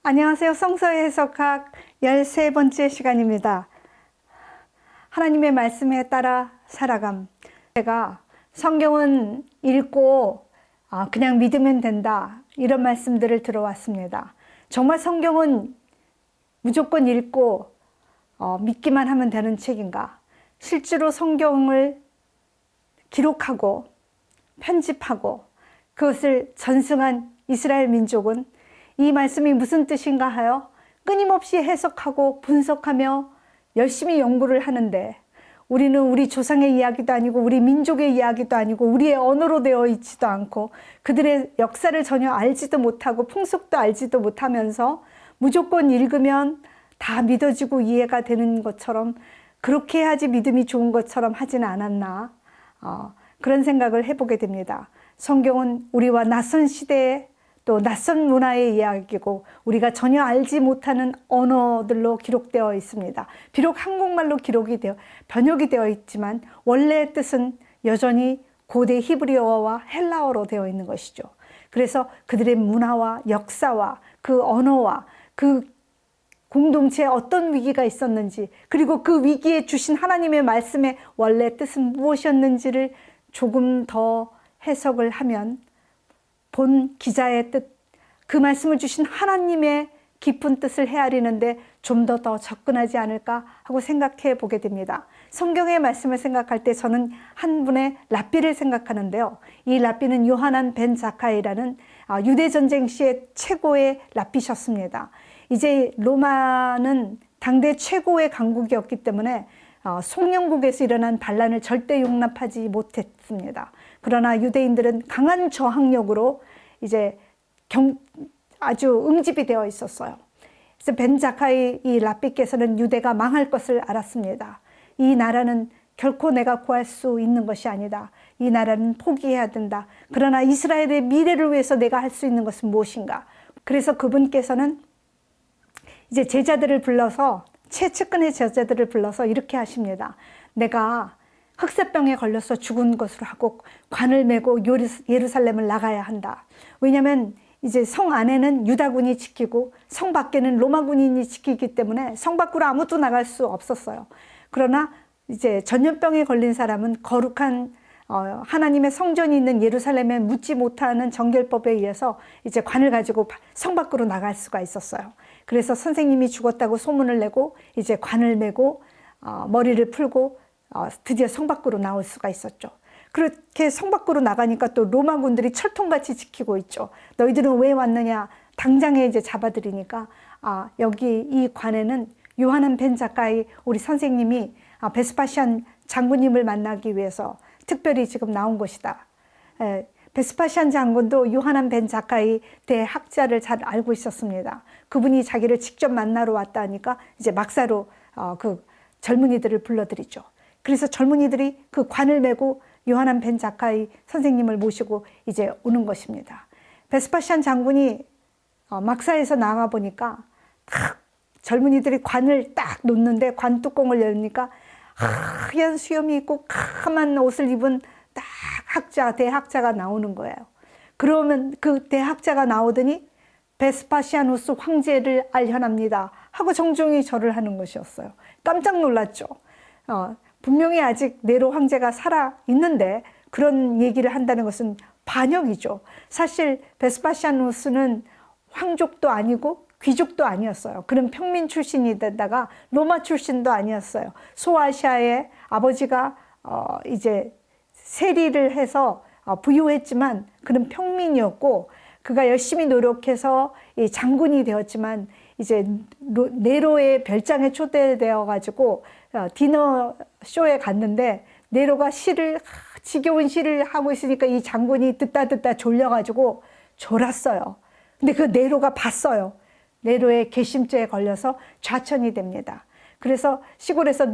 안녕하세요. 성서의 해석학 13번째 시간입니다. 하나님의 말씀에 따라 살아감. 제가 성경은 읽고 그냥 믿으면 된다, 이런 말씀들을 들어왔습니다. 정말 성경은 무조건 읽고 믿기만 하면 되는 책인가? 실제로 성경을 기록하고 편집하고 그것을 전승한 이스라엘 민족은 이 말씀이 무슨 뜻인가 하여 끊임없이 해석하고 분석하며 열심히 연구를 하는데, 우리는 우리 조상의 이야기도 아니고 우리 민족의 이야기도 아니고 우리의 언어로 되어 있지도 않고 그들의 역사를 전혀 알지도 못하고 풍속도 알지도 못하면서 무조건 읽으면 다 믿어지고 이해가 되는 것처럼, 그렇게 해야지 믿음이 좋은 것처럼 하지는 않았나, 그런 생각을 해보게 됩니다. 성경은 우리와 낯선 시대에 또 낯선 문화의 이야기고 우리가 전혀 알지 못하는 언어들로 기록되어 있습니다. 비록 한국말로 번역이 되어 있지만 원래의 뜻은 여전히 고대 히브리어와 헬라어로 되어 있는 것이죠. 그래서 그들의 문화와 역사와 그 언어와 그 공동체에 어떤 위기가 있었는지, 그리고 그 위기에 주신 하나님의 말씀의 원래 뜻은 무엇이었는지를 조금 더 해석을 하면 본 기자의 뜻, 그 말씀을 주신 하나님의 깊은 뜻을 헤아리는데 좀 더 접근하지 않을까 하고 생각해 보게 됩니다. 성경의 말씀을 생각할 때 저는 한 분의 랍비를 생각하는데요. 이 랍비는 요하난 벤 자카이라는 유대전쟁 시의 최고의 랍비셨습니다. 이제 로마는 당대 최고의 강국이었기 때문에 송영국에서 일어난 반란을 절대 용납하지 못했습니다. 그러나 유대인들은 강한 저항력으로 이제 아주 응집이 되어 있었어요. 그래서 벤 자카이 이 랍비께서는 유대가 망할 것을 알았습니다. 이 나라는 결코 내가 구할 수 있는 것이 아니다. 이 나라는 포기해야 된다. 그러나 이스라엘의 미래를 위해서 내가 할 수 있는 것은 무엇인가? 그래서 그분께서는 이제 제자들을 불러서, 최측근의 제자들을 불러서 이렇게 하십니다. 내가 흑사병에 걸려서 죽은 것으로 하고 관을 메고 예루살렘을 나가야 한다. 왜냐하면 이제 성 안에는 유다군이 지키고 성 밖에는 로마군인이 지키기 때문에 성 밖으로 아무도 나갈 수 없었어요. 그러나 이제 전염병에 걸린 사람은 거룩한 하나님의 성전이 있는 예루살렘에 묻지 못하는 정결법에 의해서 이제 관을 가지고 성 밖으로 나갈 수가 있었어요. 그래서 선생님이 죽었다고 소문을 내고 이제 관을 메고 머리를 풀고 드디어 성 밖으로 나올 수가 있었죠. 그렇게 성 밖으로 나가니까 또 로마군들이 철통같이 지키고 있죠. 너희들은 왜 왔느냐, 당장에 이제 잡아들이니까 여기 이 관에는 요하난 벤 자카이 우리 선생님이 베스파시안 장군님을 만나기 위해서 특별히 지금 나온 것이다. 베스파시안 장군도 요하난 벤 자카이 대학자를 잘 알고 있었습니다. 그분이 자기를 직접 만나러 왔다니까 이제 막사로 그 젊은이들을 불러들이죠. 그래서 젊은이들이 그 관을 메고 요하난 벤 자카이 선생님을 모시고 이제 오는 것입니다. 베스파시안 장군이 막사에서 나와 보니까 딱 젊은이들이 관을 딱 놓는데 관 뚜껑을 열니까 하얀 수염이 있고 까만 옷을 입은 딱 대학자가 나오는 거예요. 그러면 그 대학자가 나오더니 베스파시아누스 황제를 알현합니다 하고 정중히 절을 하는 것이었어요. 깜짝 놀랐죠. 분명히 아직 네로 황제가 살아 있는데 그런 얘기를 한다는 것은 반역이죠. 사실 베스파시아누스는 황족도 아니고 귀족도 아니었어요. 그는 평민 출신이다가 로마 출신도 아니었어요. 소아시아의 아버지가 이제 세리를 해서 부유했지만 그는 평민이었고, 그가 열심히 노력해서 장군이 되었지만 이제 네로의 별장에 초대되어 가지고 디너 쇼에 갔는데 네로가 지겨운 시를 하고 있으니까 이 장군이 듣다 졸려가지고 졸았어요. 근데 그 네로가 봤어요. 네로의 괘씸죄에 걸려서 좌천이 됩니다. 그래서 시골에서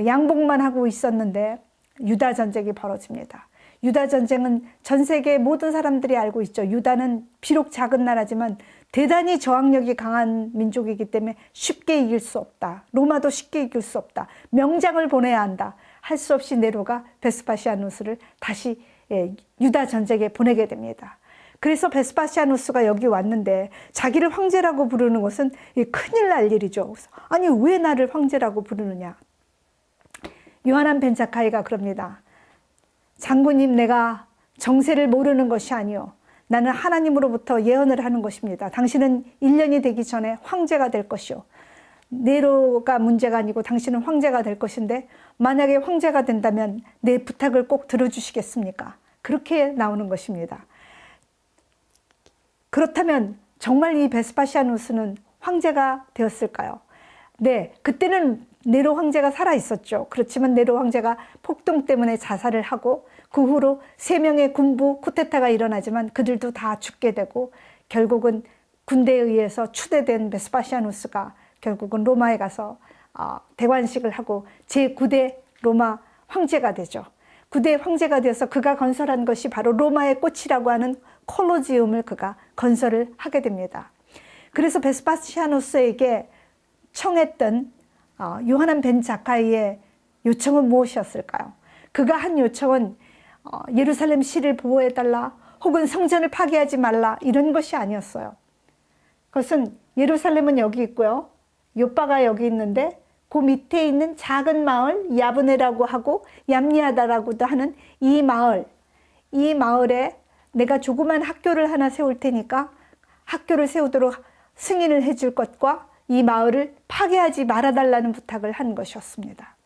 양복만 하고 있었는데 유다 전쟁이 벌어집니다. 유다 전쟁은 전 세계 모든 사람들이 알고 있죠. 유다는 비록 작은 나라지만 대단히 저항력이 강한 민족이기 때문에 쉽게 이길 수 없다. 로마도 쉽게 이길 수 없다. 명장을 보내야 한다. 할 수 없이 네로가 베스파시아누스를 다시 유다 전쟁에 보내게 됩니다. 그래서 베스파시아누스가 여기 왔는데 자기를 황제라고 부르는 것은 큰일 날 일이죠. 아니 왜 나를 황제라고 부르느냐. 요하난 벤 자카이가 그럽니다. 장군님, 내가 정세를 모르는 것이 아니요 나는 하나님으로부터 예언을 하는 것입니다. 당신은 1년이 되기 전에 황제가 될 것이요. 네로가 문제가 아니고 당신은 황제가 될 것인데 만약에 황제가 된다면 내 부탁을 꼭 들어주시겠습니까? 그렇게 나오는 것입니다. 그렇다면 정말 이 베스파시아누스는 황제가 되었을까요? 네, 그때는 네로 황제가 살아 있었죠. 그렇지만 네로 황제가 폭동 때문에 자살을 하고 그 후로 3명의 군부 쿠데타가 일어나지만 그들도 다 죽게 되고 결국은 군대에 의해서 추대된 베스파시아누스가 결국은 로마에 가서 대관식을 하고 제9대 로마 황제가 되죠. 9대 황제가 되어서 그가 건설한 것이 바로 로마의 꽃이라고 하는 콜로지움을 그가 건설을 하게 됩니다. 그래서 베스파시아누스에게 청했던 요하난 벤 자카이의 요청은 무엇이었을까요? 그가 한 요청은 예루살렘 시를 보호해달라 혹은 성전을 파괴하지 말라 이런 것이 아니었어요. 그것은 예루살렘은 여기 있고요. 요빠가 여기 있는데 그 밑에 있는 작은 마을 야브네라고 하고 얌리하다라고도 하는 이 마을에 내가 조그만 학교를 하나 세울 테니까 학교를 세우도록 승인을 해줄 것과 이 마을을 파괴하지 말아달라는 부탁을 한 것이었습니다.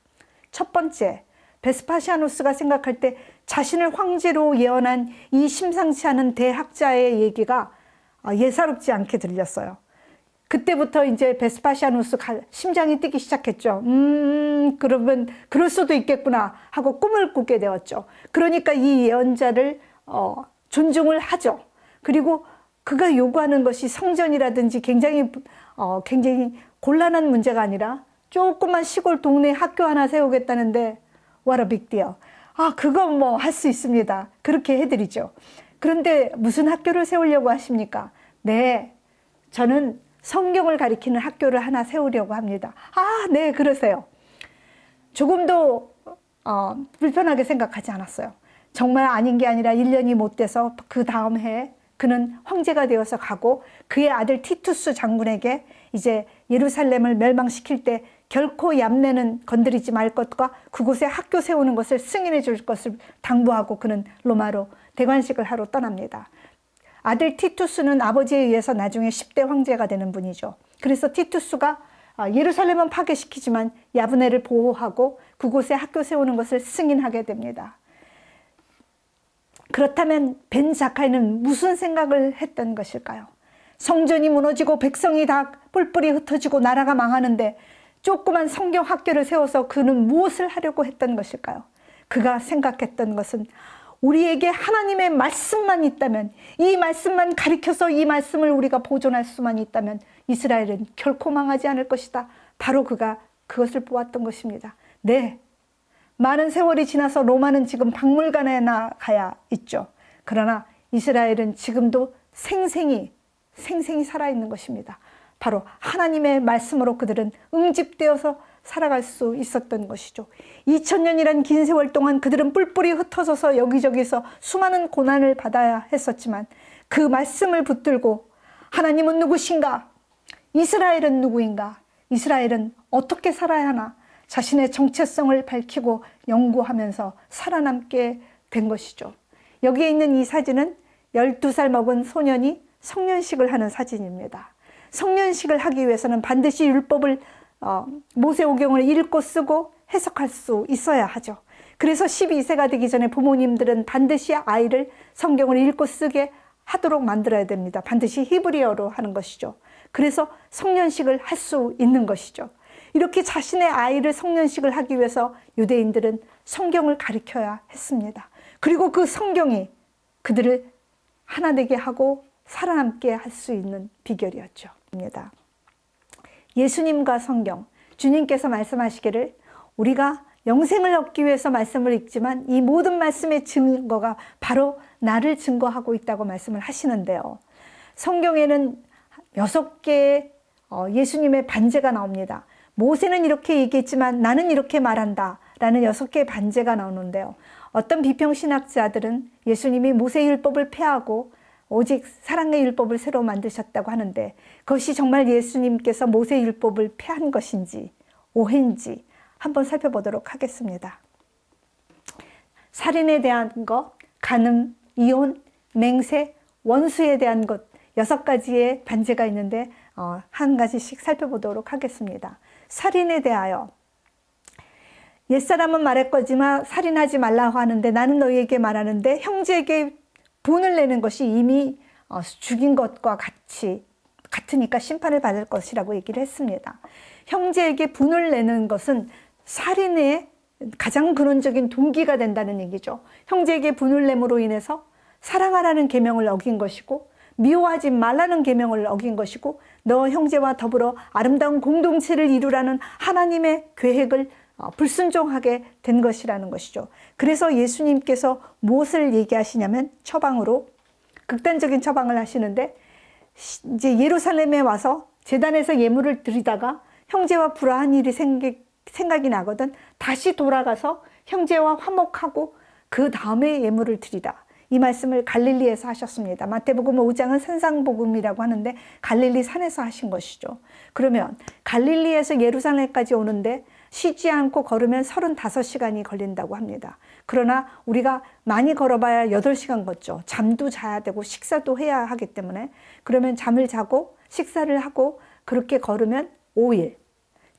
첫 번째, 베스파시아누스가 생각할 때 자신을 황제로 예언한 이 심상치 않은 대학자의 얘기가 예사롭지 않게 들렸어요. 그때부터 이제 베스파시아누스 심장이 뛰기 시작했죠. 그러면 그럴 수도 있겠구나 하고 꿈을 꾸게 되었죠. 그러니까 이 예언자를 존중을 하죠. 그리고 그가 요구하는 것이 성전이라든지 굉장히 곤란한 문제가 아니라 조그만 시골 동네 학교 하나 세우겠다는데 what a big deal. 그건 뭐 할 수 있습니다. 그렇게 해드리죠. 그런데 무슨 학교를 세우려고 하십니까? 네, 저는 성경을 가리키는 학교를 하나 세우려고 합니다. 네, 그러세요. 조금도 불편하게 생각하지 않았어요. 정말 아닌 게 아니라 1년이 못 돼서 그 다음 해에 그는 황제가 되어서 가고 그의 아들 티투스 장군에게 이제 예루살렘을 멸망시킬 때 결코 얌내는 건드리지 말 것과 그곳에 학교 세우는 것을 승인해 줄 것을 당부하고 그는 로마로 대관식을 하러 떠납니다. 아들 티투스는 아버지에 의해서 나중에 10대 황제가 되는 분이죠. 그래서 티투스가 예루살렘은 파괴시키지만 야브네를 보호하고 그곳에 학교 세우는 것을 승인하게 됩니다. 그렇다면 벤 자카이는 무슨 생각을 했던 것일까요? 성전이 무너지고 백성이 다 뿔뿔이 흩어지고 나라가 망하는데 조그만 성경 학교를 세워서 그는 무엇을 하려고 했던 것일까요? 그가 생각했던 것은 우리에게 하나님의 말씀만 있다면, 이 말씀만 가리켜서 이 말씀을 우리가 보존할 수만 있다면 이스라엘은 결코 망하지 않을 것이다. 바로 그가 그것을 보았던 것입니다. 네, 많은 세월이 지나서 로마는 지금 박물관에 가야 있죠. 그러나 이스라엘은 지금도 생생히 살아있는 것입니다. 바로 하나님의 말씀으로 그들은 응집되어서 살아갈 수 있었던 것이죠. 2000년이란 긴 세월 동안 그들은 뿔뿔이 흩어져서 여기저기서 수많은 고난을 받아야 했었지만 그 말씀을 붙들고 하나님은 누구신가? 이스라엘은 누구인가? 이스라엘은 어떻게 살아야 하나? 자신의 정체성을 밝히고 연구하면서 살아남게 된 것이죠. 여기에 있는 이 사진은 12살 먹은 소년이 성년식을 하는 사진입니다. 성년식을 하기 위해서는 반드시 율법을 모세오경을 읽고 쓰고 해석할 수 있어야 하죠. 그래서 12세가 되기 전에 부모님들은 반드시 아이를 성경을 읽고 쓰게 하도록 만들어야 됩니다. 반드시 히브리어로 하는 것이죠. 그래서 성년식을 할 수 있는 것이죠. 이렇게 자신의 아이를 성년식을 하기 위해서 유대인들은 성경을 가르쳐야 했습니다. 그리고 그 성경이 그들을 하나 되게 하고 살아남게 할 수 있는 비결이었죠. 예수님과 성경, 주님께서 말씀하시기를 우리가 영생을 얻기 위해서 말씀을 읽지만 이 모든 말씀의 증거가 바로 나를 증거하고 있다고 말씀을 하시는데요. 성경에는 6개의 예수님의 반제가 나옵니다. 모세는 이렇게 얘기했지만 나는 이렇게 말한다 라는 6개의 반제가 나오는데요. 어떤 비평신학자들은 예수님이 모세율법을 폐하고 오직 사랑의 율법을 새로 만드셨다고 하는데 그것이 정말 예수님께서 모세 율법을 폐한 것인지 오해인지 한번 살펴보도록 하겠습니다. 살인에 대한 것, 간음, 이혼, 맹세, 원수에 대한 것 6가지의 단죄가 있는데 한 가지씩 살펴보도록 하겠습니다. 살인에 대하여 옛사람은 말했거지만 살인하지 말라고 하는데 나는 너희에게 말하는데 형제에게 분을 내는 것이 이미 죽인 것과 같으니까 심판을 받을 것이라고 얘기를 했습니다. 형제에게 분을 내는 것은 살인의 가장 근원적인 동기가 된다는 얘기죠. 형제에게 분을 내므로 인해서 사랑하라는 계명을 어긴 것이고 미워하지 말라는 계명을 어긴 것이고 너 형제와 더불어 아름다운 공동체를 이루라는 하나님의 계획을 불순종하게 된 것이라는 것이죠. 그래서 예수님께서 무엇을 얘기하시냐면 처방으로 극단적인 처방을 하시는데 이제 예루살렘에 와서 제단에서 예물을 드리다가 형제와 불화한 일이 생각이 나거든 다시 돌아가서 형제와 화목하고 그 다음에 예물을 드리라. 이 말씀을 갈릴리에서 하셨습니다. 마태복음 5장은 산상복음이라고 하는데 갈릴리 산에서 하신 것이죠. 그러면 갈릴리에서 예루살렘까지 오는데 쉬지 않고 걸으면 35시간이 걸린다고 합니다. 그러나 우리가 많이 걸어봐야 8시간 걷죠. 잠도 자야 되고 식사도 해야 하기 때문에 그러면 잠을 자고 식사를 하고 그렇게 걸으면 5일,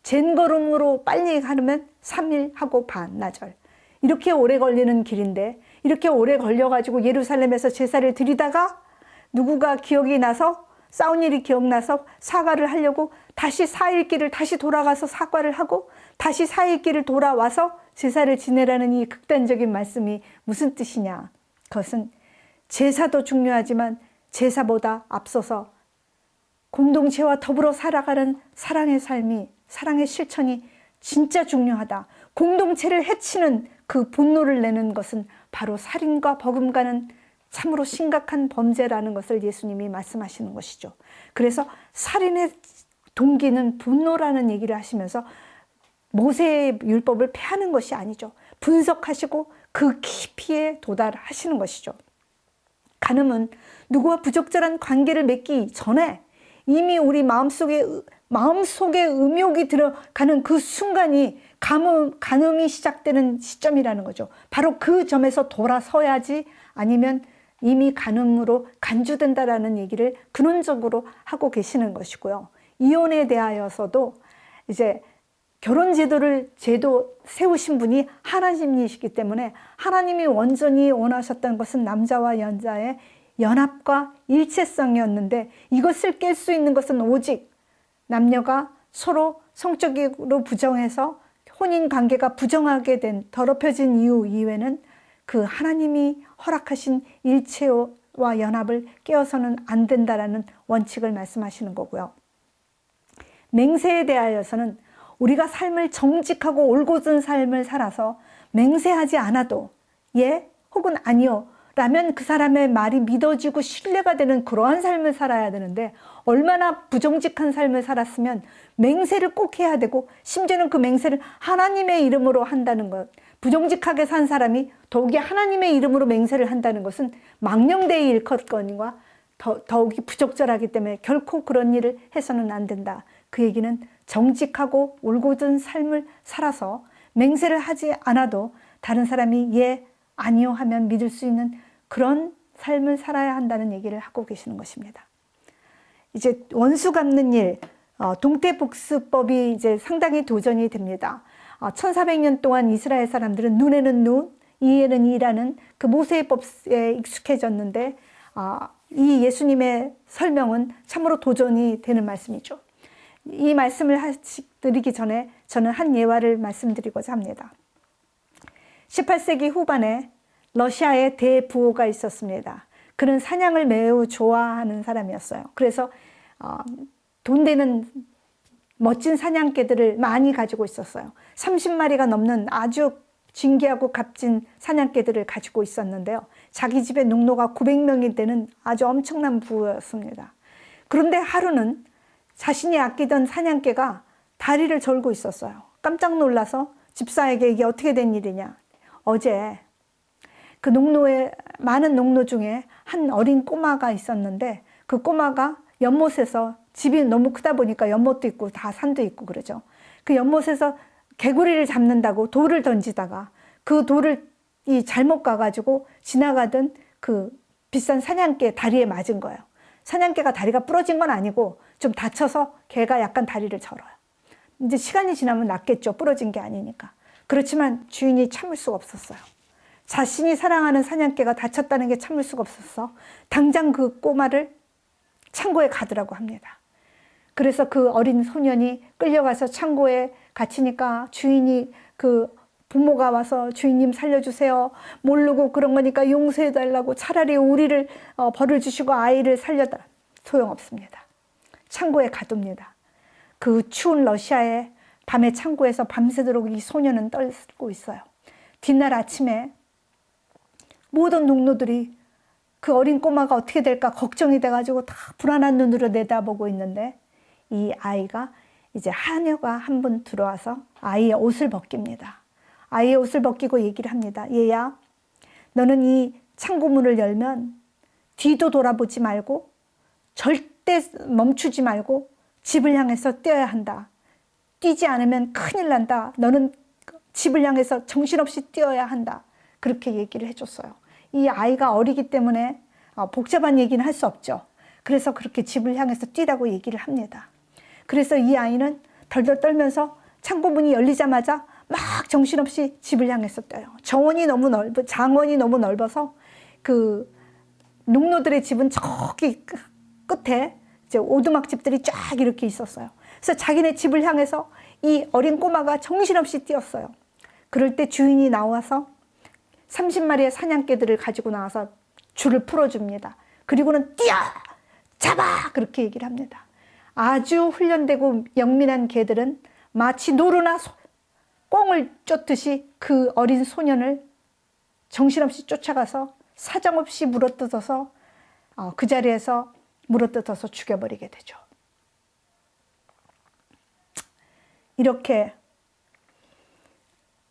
젠걸음으로 빨리 가면 3일 하고 반나절 이렇게 오래 걸리는 길인데 이렇게 오래 걸려가지고 예루살렘에서 제사를 드리다가 누구가 기억이 나서 싸운 일이 기억나서 사과를 하려고 다시 4일 길을 다시 돌아가서 사과를 하고 다시 4일 길을 돌아와서 제사를 지내라는 이 극단적인 말씀이 무슨 뜻이냐. 그것은 제사도 중요하지만 제사보다 앞서서 공동체와 더불어 살아가는 사랑의 삶이 사랑의 실천이 진짜 중요하다. 공동체를 해치는 그 분노를 내는 것은 바로 살인과 버금가는 참으로 심각한 범죄라는 것을 예수님이 말씀하시는 것이죠. 그래서 살인의 동기는 분노라는 얘기를 하시면서 모세의 율법을 폐하는 것이 아니죠. 분석하시고 그 깊이에 도달하시는 것이죠. 간음은 누구와 부적절한 관계를 맺기 전에 이미 우리 마음속에 음욕이 들어가는 그 순간이 간음이 시작되는 시점이라는 거죠. 바로 그 점에서 돌아서야지 아니면 이미 간음으로 간주된다라는 얘기를 근원적으로 하고 계시는 것이고요. 이혼에 대하여서도 이제 결혼 제도 세우신 분이 하나님이시기 때문에 하나님이 온전히 원하셨던 것은 남자와 여자의 연합과 일체성이었는데 이것을 깰 수 있는 것은 오직 남녀가 서로 성적으로 부정해서 혼인 관계가 부정하게 된 더럽혀진 이유 이외에는 그 하나님이 허락하신 일체와 연합을 깨어서는 안 된다라는 원칙을 말씀하시는 거고요. 맹세에 대하여서는 우리가 삶을 정직하고 올곧은 삶을 살아서 맹세하지 않아도 예 혹은 아니요 라면 그 사람의 말이 믿어지고 신뢰가 되는 그러한 삶을 살아야 되는데 얼마나 부정직한 삶을 살았으면 맹세를 꼭 해야 되고 심지어는 그 맹세를 하나님의 이름으로 한다는 것. 부정직하게 산 사람이 더욱이 하나님의 이름으로 맹세를 한다는 것은 망령되이 일컫거니와 더욱이 부적절하기 때문에 결코 그런 일을 해서는 안 된다. 그 얘기는 정직하고 올곧은 삶을 살아서 맹세를 하지 않아도 다른 사람이 예, 아니요 하면 믿을 수 있는 그런 삶을 살아야 한다는 얘기를 하고 계시는 것입니다. 이제 원수 갚는 일, 동태복수법이 이제 상당히 도전이 됩니다. 1400년 동안 이스라엘 사람들은 눈에는 눈, 이에는 이라는 그 모세의 법에 익숙해졌는데 이 예수님의 설명은 참으로 도전이 되는 말씀이죠. 이 말씀을 드리기 전에 저는 한 예화를 말씀드리고자 합니다. 18세기 후반에 러시아에 대부호가 있었습니다. 그는 사냥을 매우 좋아하는 사람이었어요. 그래서 돈 되는 멋진 사냥개들을 많이 가지고 있었어요. 30마리가 넘는 아주 진귀하고 값진 사냥개들을 가지고 있었는데요. 자기 집에 농노가 900명이 되는 아주 엄청난 부호였습니다. 그런데 하루는 자신이 아끼던 사냥개가 다리를 절고 있었어요. 깜짝 놀라서 집사에게 이게 어떻게 된 일이냐. 어제 그 농로에 많은 농로 중에 한 어린 꼬마가 있었는데 그 꼬마가 연못에서 집이 너무 크다 보니까 연못도 있고 다 산도 있고 그러죠. 그 연못에서 개구리를 잡는다고 돌을 던지다가 그 돌을 잘못 가가지고 지나가던 그 비싼 사냥개 다리에 맞은 거예요. 사냥개가 다리가 부러진 건 아니고 좀 다쳐서 개가 약간 다리를 절어요. 이제 시간이 지나면 낫겠죠. 부러진 게 아니니까. 그렇지만 주인이 참을 수가 없었어요. 자신이 사랑하는 사냥개가 다쳤다는 게 참을 수가 없었어. 당장 그 꼬마를 창고에 가두라고 합니다. 그래서 그 어린 소년이 끌려가서 창고에 갇히니까 주인이 그 부모가 와서 주인님 살려주세요. 모르고 그런 거니까 용서해달라고 차라리 우리를 벌을 주시고 아이를 살려달라. 소용없습니다. 창고에 가둡니다. 그 추운 러시아에 밤에 창고에서 밤새도록 이 소년은 떨고 있어요. 뒷날 아침에 모든 농노들이 그 어린 꼬마가 어떻게 될까 걱정이 돼가지고 다 불안한 눈으로 내다보고 있는데 이 아이가 이제 하녀가 한 분 들어와서 아이의 옷을 벗깁니다. 아이의 옷을 벗기고 얘기를 합니다. 얘야, 너는 이 창고문을 열면 뒤도 돌아보지 말고 절대 멈추지 말고 집을 향해서 뛰어야 한다. 뛰지 않으면 큰일 난다. 너는 집을 향해서 정신없이 뛰어야 한다. 그렇게 얘기를 해줬어요. 이 아이가 어리기 때문에 복잡한 얘기는 할 수 없죠. 그래서 그렇게 집을 향해서 뛰라고 얘기를 합니다. 그래서 이 아이는 덜덜 떨면서 창고문이 열리자마자 막 정신없이 집을 향해서 뛰어요. 장원이 너무 넓어서 그 농노들의 집은 저기 끝에 이제 오두막 집들이 쫙 이렇게 있었어요. 그래서 자기네 집을 향해서 이 어린 꼬마가 정신없이 뛰었어요. 그럴 때 주인이 나와서 30마리의 사냥개들을 가지고 나와서 줄을 풀어줍니다. 그리고는 뛰어! 잡아! 그렇게 얘기를 합니다. 아주 훈련되고 영민한 개들은 마치 노루나 꿩을 쫓듯이 그 어린 소년을 정신없이 쫓아가서 사정없이 물어뜯어서 그 자리에서 물어뜯어서 죽여버리게 되죠. 이렇게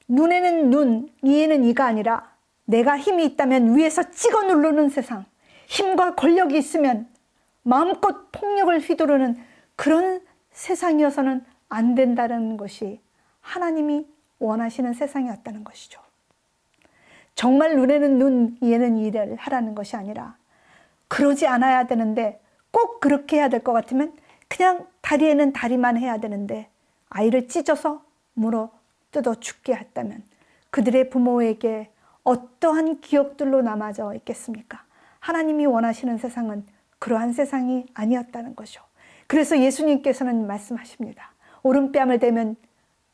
눈에는 눈, 이에는 이가 아니라 내가 힘이 있다면 위에서 찍어 누르는 세상, 힘과 권력이 있으면 마음껏 폭력을 휘두르는 그런 세상이어서는 안 된다는 것이 하나님이 원하시는 세상이었다는 것이죠. 정말 눈에는 눈, 이에는 이를 하라는 것이 아니라 그러지 않아야 되는데 꼭 그렇게 해야 될 것 같으면 그냥 다리에는 다리만 해야 되는데 아이를 찢어서 물어 뜯어 죽게 했다면 그들의 부모에게 어떠한 기억들로 남아져 있겠습니까? 하나님이 원하시는 세상은 그러한 세상이 아니었다는 것이죠. 그래서 예수님께서는 말씀하십니다. 오른뺨을 대면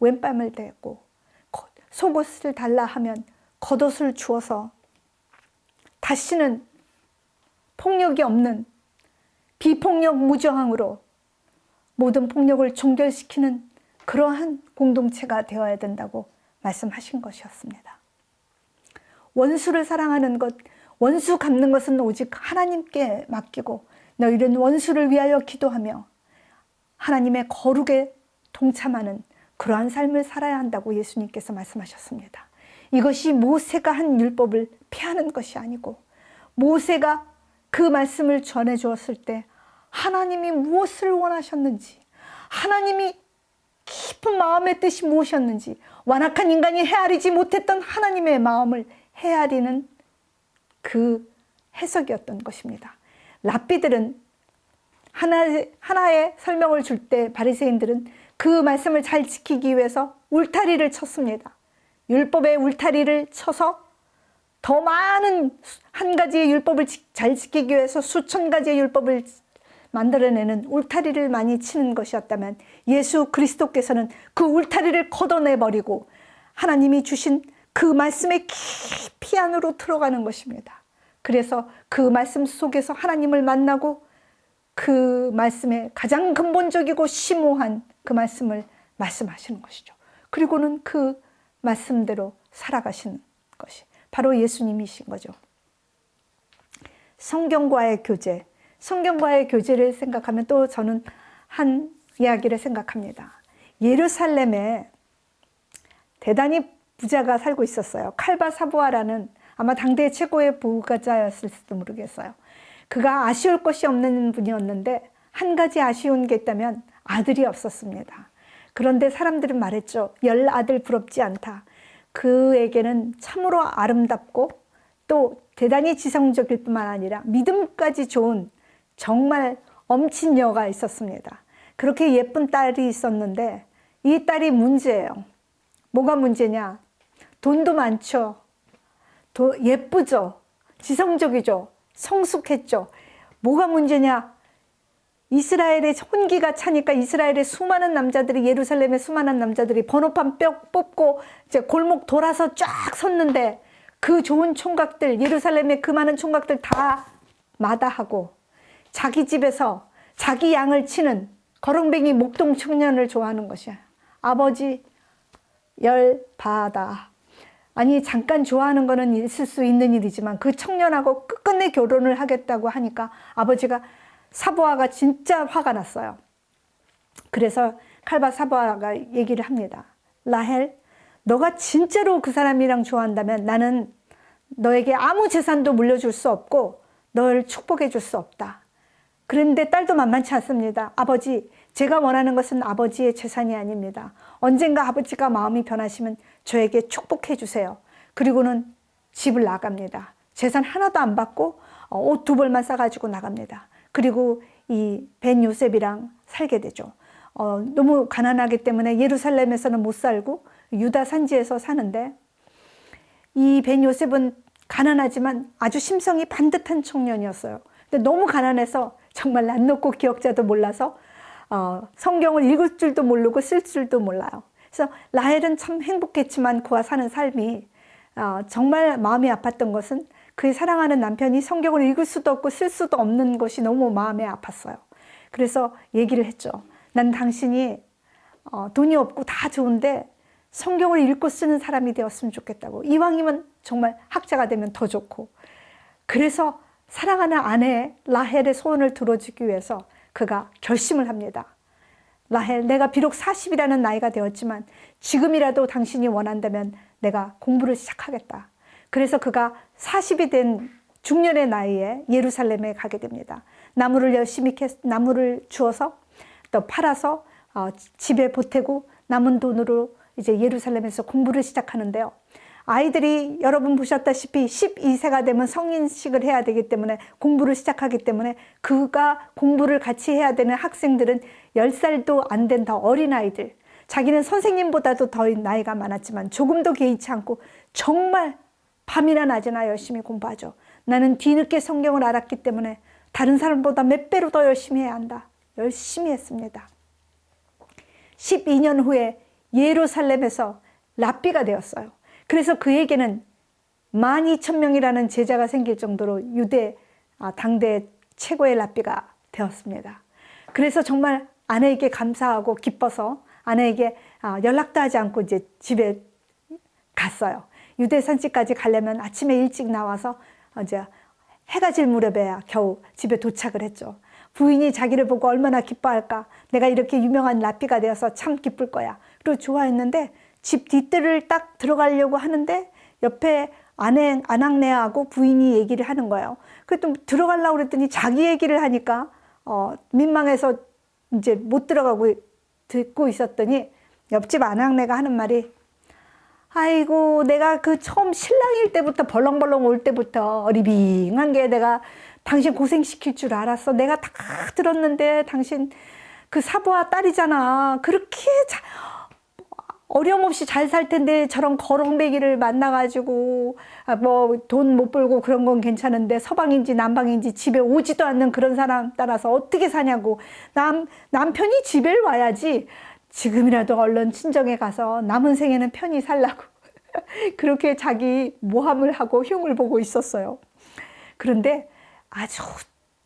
왼뺨을 대고 속옷을 달라 하면 겉옷을 주어서 다시는 폭력이 없는 비폭력 무저항으로 모든 폭력을 종결시키는 그러한 공동체가 되어야 된다고 말씀하신 것이었습니다. 원수를 사랑하는 것, 원수 갚는 것은 오직 하나님께 맡기고 너희는 원수를 위하여 기도하며 하나님의 거룩에 동참하는 그러한 삶을 살아야 한다고 예수님께서 말씀하셨습니다. 이것이 모세가 한 율법을 폐하는 것이 아니고 모세가 그 말씀을 전해 주었을 때 하나님이 무엇을 원하셨는지, 하나님이 깊은 마음의 뜻이 무엇이었는지, 완악한 인간이 헤아리지 못했던 하나님의 마음을 헤아리는 그 해석이었던 것입니다. 랍비들은 하나의 설명을 줄 때 바리새인들은 그 말씀을 잘 지키기 위해서 울타리를 쳤습니다. 율법의 울타리를 쳐서 더 많은 한 가지의 율법을 잘 지키기 위해서 수천 가지의 율법을 만들어내는 울타리를 많이 치는 것이었다면 예수 그리스도께서는 그 울타리를 걷어내버리고 하나님이 주신 그 말씀의 깊이 안으로 들어가는 것입니다. 그래서 그 말씀 속에서 하나님을 만나고 그 말씀의 가장 근본적이고 심오한 그 말씀을 말씀하시는 것이죠. 그리고는 그 말씀대로 살아가시는 것이 바로 예수님이신 거죠. 성경과의 교제, 성경과의 교제를 생각하면 또 저는 한 이야기를 생각합니다. 예루살렘에 대단히 부자가 살고 있었어요. 칼바 사부아라는 아마 당대 최고의 부가자였을지도 모르겠어요. 그가 아쉬울 것이 없는 분이었는데 한 가지 아쉬운 게 있다면 아들이 없었습니다. 그런데 사람들은 말했죠. 10아들 부럽지 않다. 그에게는 참으로 아름답고 또 대단히 지성적일 뿐만 아니라 믿음까지 좋은 정말 엄친 여가 있었습니다. 그렇게 예쁜 딸이 있었는데 이 딸이 문제예요. 뭐가 문제냐? 돈도 많죠. 예쁘죠. 지성적이죠. 성숙했죠. 뭐가 문제냐? 이스라엘의 혼기가 차니까 이스라엘의 수많은 남자들이, 예루살렘의 수많은 남자들이 번호판 뼈 뽑고 이제 골목 돌아서 쫙 섰는데 그 좋은 총각들, 예루살렘의 그 많은 총각들 다 마다하고 자기 집에서 자기 양을 치는 거렁뱅이 목동 청년을 좋아하는 것이야. 아버지 열받아. 아니 잠깐 좋아하는 거는 있을 수 있는 일이지만 그 청년하고 끝끝내 결혼을 하겠다고 하니까 아버지가 사보아가 진짜 화가 났어요. 그래서 칼바 사보아가 얘기를 합니다. 라헬, 너가 진짜로 그 사람이랑 좋아한다면 나는 너에게 아무 재산도 물려줄 수 없고 널 축복해 줄 수 없다. 그런데 딸도 만만치 않습니다. 아버지, 제가 원하는 것은 아버지의 재산이 아닙니다. 언젠가 아버지가 마음이 변하시면 저에게 축복해 주세요. 그리고는 집을 나갑니다. 재산 하나도 안 받고 옷 2벌만 싸가지고 나갑니다. 그리고 이 벤 요셉이랑 살게 되죠. 너무 가난하기 때문에 예루살렘에서는 못 살고 유다 산지에서 사는데 이 벤 요셉은 가난하지만 아주 심성이 반듯한 청년이었어요. 근데 너무 가난해서 정말 낯 높고 기억자도 몰라서 성경을 읽을 줄도 모르고 쓸 줄도 몰라요. 그래서 라헬은 참 행복했지만 그와 사는 삶이 정말 마음이 아팠던 것은 그의 사랑하는 남편이 성경을 읽을 수도 없고 쓸 수도 없는 것이 너무 마음에 아팠어요. 그래서 얘기를 했죠. 난 당신이 돈이 없고 다 좋은데 성경을 읽고 쓰는 사람이 되었으면 좋겠다고. 이왕이면 정말 학자가 되면 더 좋고. 그래서 사랑하는 아내 라헬의 소원을 들어주기 위해서 그가 결심을 합니다. 라헬, 내가 비록 40이라는 나이가 되었지만 지금이라도 당신이 원한다면 내가 공부를 시작하겠다. 그래서 그가 40이 된 중년의 나이에 예루살렘에 가게 됩니다. 나무를 열심히 나무를 주워서 또 팔아서 집에 보태고 남은 돈으로 이제 예루살렘에서 공부를 시작하는데요. 아이들이 여러분 보셨다시피 12세가 되면 성인식을 해야 되기 때문에 공부를 시작하기 때문에 그가 공부를 같이 해야 되는 학생들은 10살도 안 된 더 어린 아이들, 자기는 선생님보다도 더 나이가 많았지만 조금도 개의치 않고 정말 밤이나 낮이나 열심히 공부하죠. 나는 뒤늦게 성경을 알았기 때문에 다른 사람보다 몇 배로 더 열심히 해야 한다. 열심히 했습니다. 12년 후에 예루살렘에서 랍비가 되었어요. 그래서 그에게는 12,000명이라는 제자가 생길 정도로 유대 당대 최고의 랍비가 되었습니다. 그래서 정말 아내에게 감사하고 기뻐서 아내에게 연락도 하지 않고 이제 집에 갔어요. 유대 산지까지 가려면 아침에 일찍 나와서 이제 해가 질 무렵에야 겨우 집에 도착을 했죠. 부인이 자기를 보고 얼마나 기뻐할까. 내가 이렇게 유명한 랍비가 되어서 참 기쁠 거야. 그리고 좋아했는데 집 뒷뜰을 딱 들어가려고 하는데 옆에 아낙네하고 부인이 얘기를 하는 거예요. 그래도 들어가려고 그랬더니 자기 얘기를 하니까 민망해서 이제 못 들어가고 듣고 있었더니 옆집 아낙네가 하는 말이 아이고 내가 그 처음 신랑일 때부터 벌렁벌렁 올 때부터 리빙한 게 내가 당신 고생시킬 줄 알았어. 내가 다 들었는데 당신 그 사부와 딸이잖아. 그렇게 어려움 없이 잘 살 텐데 저런 거렁뱅이를 만나가지고 뭐 돈 못 벌고 그런 건 괜찮은데 서방인지 남방인지 집에 오지도 않는 그런 사람 따라서 어떻게 사냐고. 남편이 집에 와야지. 지금이라도 얼른 친정에 가서 남은 생에는 편히 살라고. 그렇게 자기 모함을 하고 흉을 보고 있었어요. 그런데 아주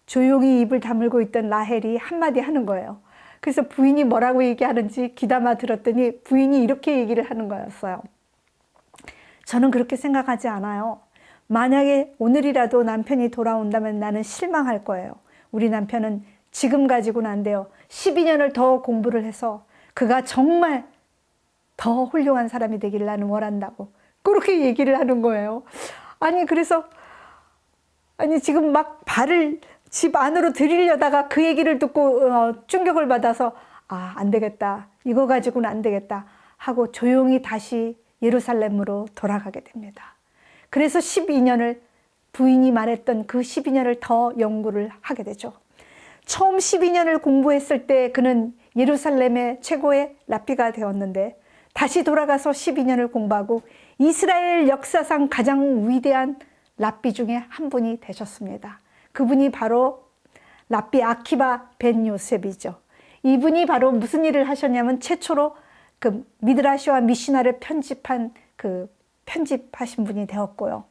조용히 입을 다물고 있던 라헬이 한마디 하는 거예요. 그래서 부인이 뭐라고 얘기하는지 귀담아 들었더니 부인이 이렇게 얘기를 하는 거였어요. 저는 그렇게 생각하지 않아요. 만약에 오늘이라도 남편이 돌아온다면 나는 실망할 거예요. 우리 남편은 지금 가지고는 안 돼요. 12년을 더 공부를 해서 그가 정말 더 훌륭한 사람이 되기를 나는 원한다고 그렇게 얘기를 하는 거예요. 아니, 그래서, 아니, 지금 막 발을 집 안으로 들이려다가 그 얘기를 듣고 충격을 받아서, 아, 안 되겠다. 이거 가지고는 안 되겠다. 하고 조용히 다시 예루살렘으로 돌아가게 됩니다. 그래서 12년을 부인이 말했던 그 12년을 더 연구를 하게 되죠. 처음 12년을 공부했을 때 그는 예루살렘의 최고의 랍비가 되었는데 다시 돌아가서 12년을 공부하고 이스라엘 역사상 가장 위대한 랍비 중에 한 분이 되셨습니다. 그분이 바로 랍비 아키바 벤 요셉이죠. 이분이 바로 무슨 일을 하셨냐면 최초로 그 미드라시와 미시나를 편집하신 분이 되었고요.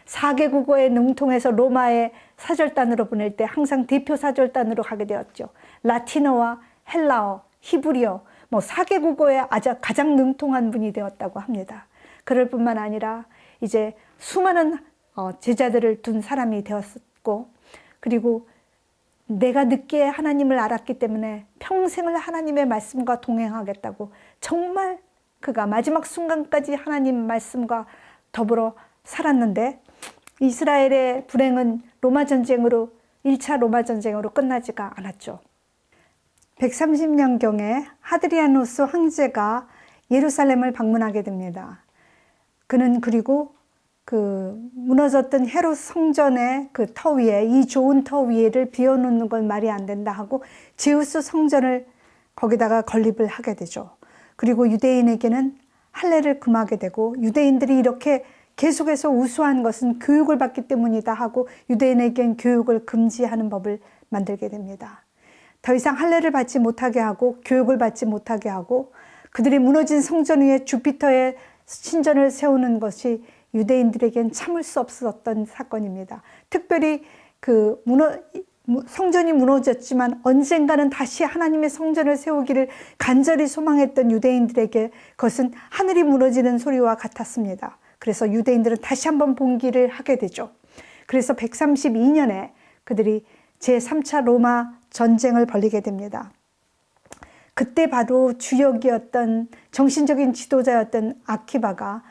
4개 국어에 능통해서 로마의 사절단으로 보낼 때 항상 대표 사절단으로 가게 되었죠. 라틴어와 헬라어, 히브리어, 4개 국어에 가장 능통한 분이 되었다고 합니다. 그럴 뿐만 아니라 이제 수많은 제자들을 둔 사람이 되었고, 그리고 내가 늦게 하나님을 알았기 때문에 평생을 하나님의 말씀과 동행하겠다고 정말 그가 마지막 순간까지 하나님 말씀과 더불어 살았는데 이스라엘의 불행은 1차 로마 전쟁으로 끝나지가 않았죠. 130년경에 하드리아누스 황제가 예루살렘을 방문하게 됩니다. 그는 그리고 그 무너졌던 헤롯 성전의 그 터 위에, 이 좋은 터 위에를 비워놓는 건 말이 안 된다 하고 제우스 성전을 거기다가 건립을 하게 되죠. 그리고 유대인에게는 할례를 금하게 되고 유대인들이 이렇게 계속해서 우수한 것은 교육을 받기 때문이다 하고 유대인에겐 교육을 금지하는 법을 만들게 됩니다. 더 이상 할례를 받지 못하게 하고 교육을 받지 못하게 하고 그들이 무너진 성전 위에 주피터의 신전을 세우는 것이 유대인들에겐 참을 수 없었던 사건입니다. 특별히 성전이 무너졌지만 언젠가는 다시 하나님의 성전을 세우기를 간절히 소망했던 유대인들에게 그것은 하늘이 무너지는 소리와 같았습니다. 그래서 유대인들은 다시 한번 봉기를 하게 되죠. 그래서 132년에 그들이 제3차 로마 전쟁을 벌이게 됩니다. 그때 바로 주역이었던 정신적인 지도자였던 아키바가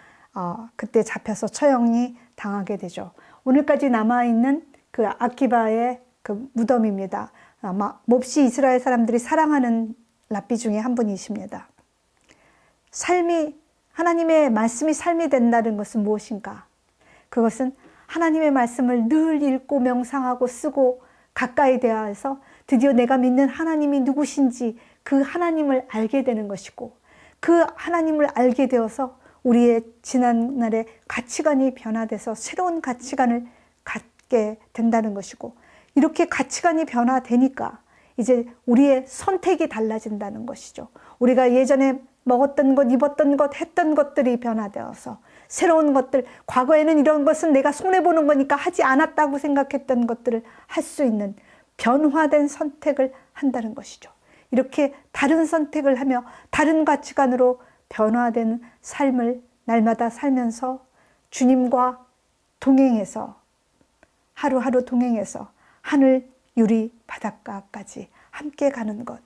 그때 잡혀서 처형이 당하게 되죠. 오늘까지 남아있는 그 아키바의 그 무덤입니다. 아마 몹시 이스라엘 사람들이 사랑하는 랍비 중에 한 분이십니다. 하나님의 말씀이 삶이 된다는 것은 무엇인가? 그것은 하나님의 말씀을 늘 읽고 명상하고 쓰고 가까이 대하여서 드디어 내가 믿는 하나님이 누구신지 그 하나님을 알게 되는 것이고 그 하나님을 알게 되어서 우리의 지난날의 가치관이 변화돼서 새로운 가치관을 갖게 된다는 것이고 이렇게 가치관이 변화되니까 이제 우리의 선택이 달라진다는 것이죠. 우리가 예전에 먹었던 것, 입었던 것, 했던 것들이 변화되어서 새로운 것들, 과거에는 이런 것은 내가 손해보는 거니까 하지 않았다고 생각했던 것들을 할 수 있는 변화된 선택을 한다는 것이죠. 이렇게 다른 선택을 하며 다른 가치관으로 변화된 삶을 날마다 살면서 주님과 동행해서 하루하루 동행해서 하늘, 유리, 바닷가까지 함께 가는 것.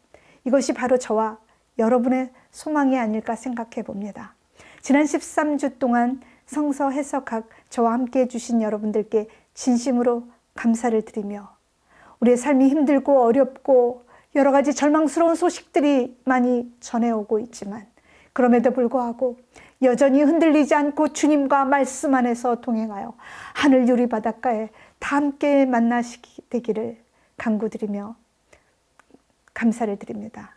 이것이 바로 저와 여러분의 소망이 아닐까 생각해 봅니다. 지난 13주 동안 성서 해석학 저와 함께 해주신 여러분들께 진심으로 감사를 드리며 우리의 삶이 힘들고 어렵고 여러 가지 절망스러운 소식들이 많이 전해오고 있지만 그럼에도 불구하고 여전히 흔들리지 않고 주님과 말씀 안에서 동행하여 하늘 유리 바닷가에 다 함께 만나시게 되기를 간구드리며 감사를 드립니다.